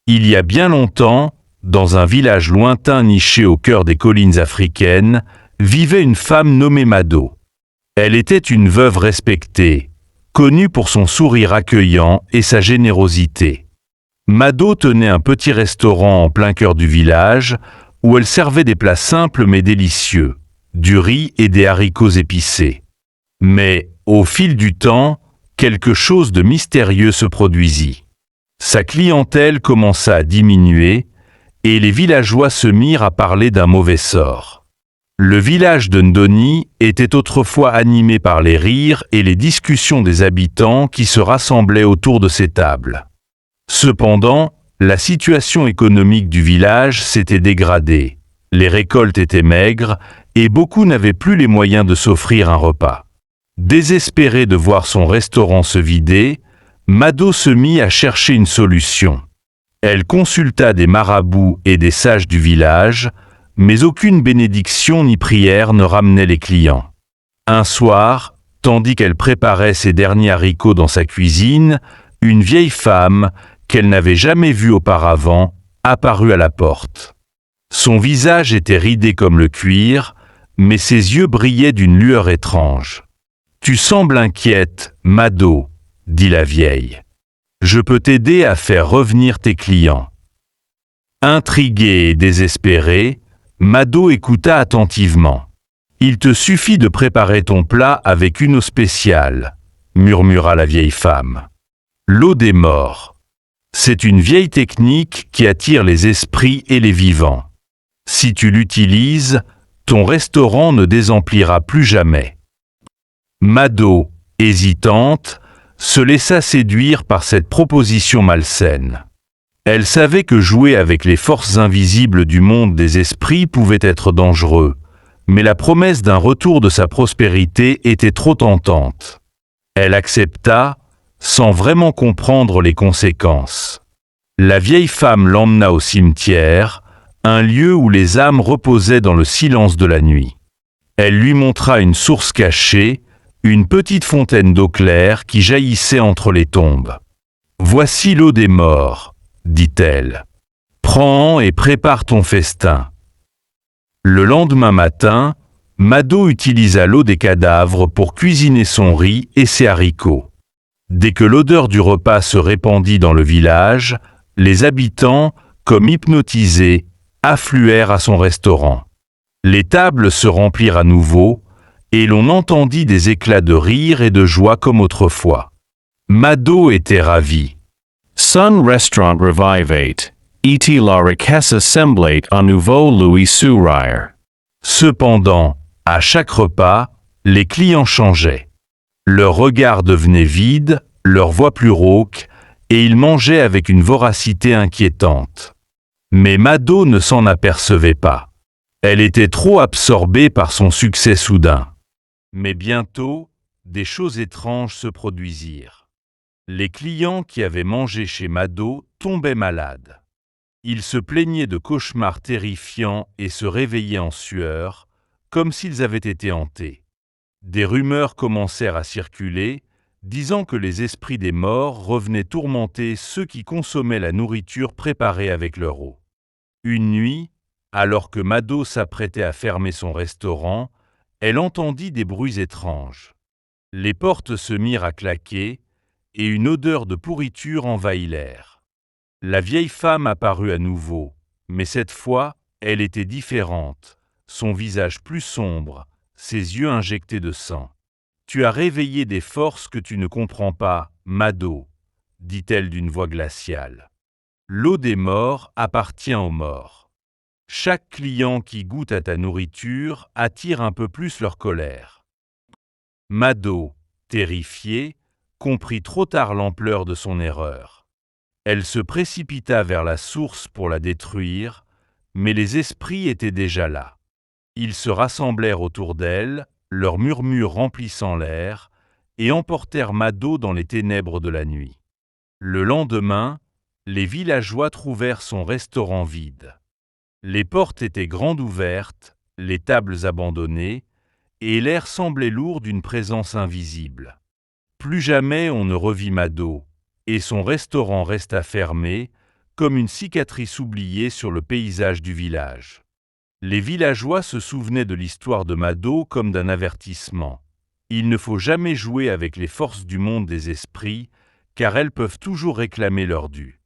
Il y a bien longtemps, dans un village lointain niché au cœur des collines africaines, vivait une femme nommée Mado. Elle était une veuve respectée, connue pour son sourire accueillant et sa générosité. Mado tenait un petit restaurant en plein cœur du village, où elle servait des plats simples mais délicieux, du riz et des haricots épicés. Mais, au fil du temps, quelque chose de mystérieux se produisit. Sa clientèle commença à diminuer, et les villageois se mirent à parler d'un mauvais sort. Le village de Ndoni était autrefois animé par les rires et les discussions des habitants qui se rassemblaient autour de ces tables. Cependant, la situation économique du village s'était dégradée, les récoltes étaient maigres et beaucoup n'avaient plus les moyens de s'offrir un repas. Désespérée de voir son restaurant se vider, Mado se mit à chercher une solution. Elle consulta des marabouts et des sages du village, mais aucune bénédiction ni prière ne ramenait les clients. Un soir, tandis qu'elle préparait ses derniers haricots dans sa cuisine, une vieille femme, qu'elle n'avait jamais vue auparavant, apparut à la porte. Son visage était ridé comme le cuir, mais ses yeux brillaient d'une lueur étrange. « Tu sembles inquiète, Mado, » dit la vieille. « Je peux t'aider à faire revenir tes clients. » Intriguée et désespérée, Mado écouta attentivement. « Il te suffit de préparer ton plat avec une eau spéciale, » murmura la vieille femme. « L'eau des morts. C'est une vieille technique qui attire les esprits et les vivants. Si tu l'utilises, ton restaurant ne désemplira plus jamais. » Mado, hésitante, se laissa séduire par cette proposition malsaine. Elle savait que jouer avec les forces invisibles du monde des esprits pouvait être dangereux, mais la promesse d'un retour de sa prospérité était trop tentante. Elle accepta, sans vraiment comprendre les conséquences. La vieille femme l'emmena au cimetière, un lieu où les âmes reposaient dans le silence de la nuit. Elle lui montra une source cachée, une petite fontaine d'eau claire qui jaillissait entre les tombes. « Voici l'eau des morts, » dit-elle. « Prends-en et prépare ton festin. » Le lendemain matin, Mado utilisa l'eau des cadavres pour cuisiner son riz et ses haricots. Dès que l'odeur du repas se répandit dans le village, les habitants, comme hypnotisés, affluèrent à son restaurant. Les tables se remplirent à nouveau, et l'on entendit des éclats de rire et de joie comme autrefois. Mado était ravi. Sun restaurant revivate, et la riqueza semblait à nouveau lui sourire. Cependant, à chaque repas, les clients changeaient. Leur regard devenait vide, leur voix plus rauque, et ils mangeaient avec une voracité inquiétante. Mais Mado ne s'en apercevait pas. Elle était trop absorbée par son succès soudain. Mais bientôt, des choses étranges se produisirent. Les clients qui avaient mangé chez Mado tombaient malades. Ils se plaignaient de cauchemars terrifiants et se réveillaient en sueur, comme s'ils avaient été hantés. Des rumeurs commencèrent à circuler, disant que les esprits des morts revenaient tourmenter ceux qui consommaient la nourriture préparée avec leur eau. Une nuit, alors que Mado s'apprêtait à fermer son restaurant, elle entendit des bruits étranges. Les portes se mirent à claquer, et une odeur de pourriture envahit l'air. La vieille femme apparut à nouveau, mais cette fois, elle était différente, son visage plus sombre, ses yeux injectés de sang. « Tu as réveillé des forces que tu ne comprends pas, Mado, » dit-elle d'une voix glaciale. « L'eau des morts appartient aux morts. Chaque client qui goûte à ta nourriture attire un peu plus leur colère. » Mado, terrifiée, comprit trop tard l'ampleur de son erreur. Elle se précipita vers la source pour la détruire, mais les esprits étaient déjà là. Ils se rassemblèrent autour d'elle, leurs murmures remplissant l'air, et emportèrent Mado dans les ténèbres de la nuit. Le lendemain, les villageois trouvèrent son restaurant vide. Les portes étaient grandes ouvertes, les tables abandonnées, et l'air semblait lourd d'une présence invisible. Plus jamais on ne revit Mado, et son restaurant resta fermé, comme une cicatrice oubliée sur le paysage du village. Les villageois se souvenaient de l'histoire de Mado comme d'un avertissement. Il ne faut jamais jouer avec les forces du monde des esprits, car elles peuvent toujours réclamer leur dû.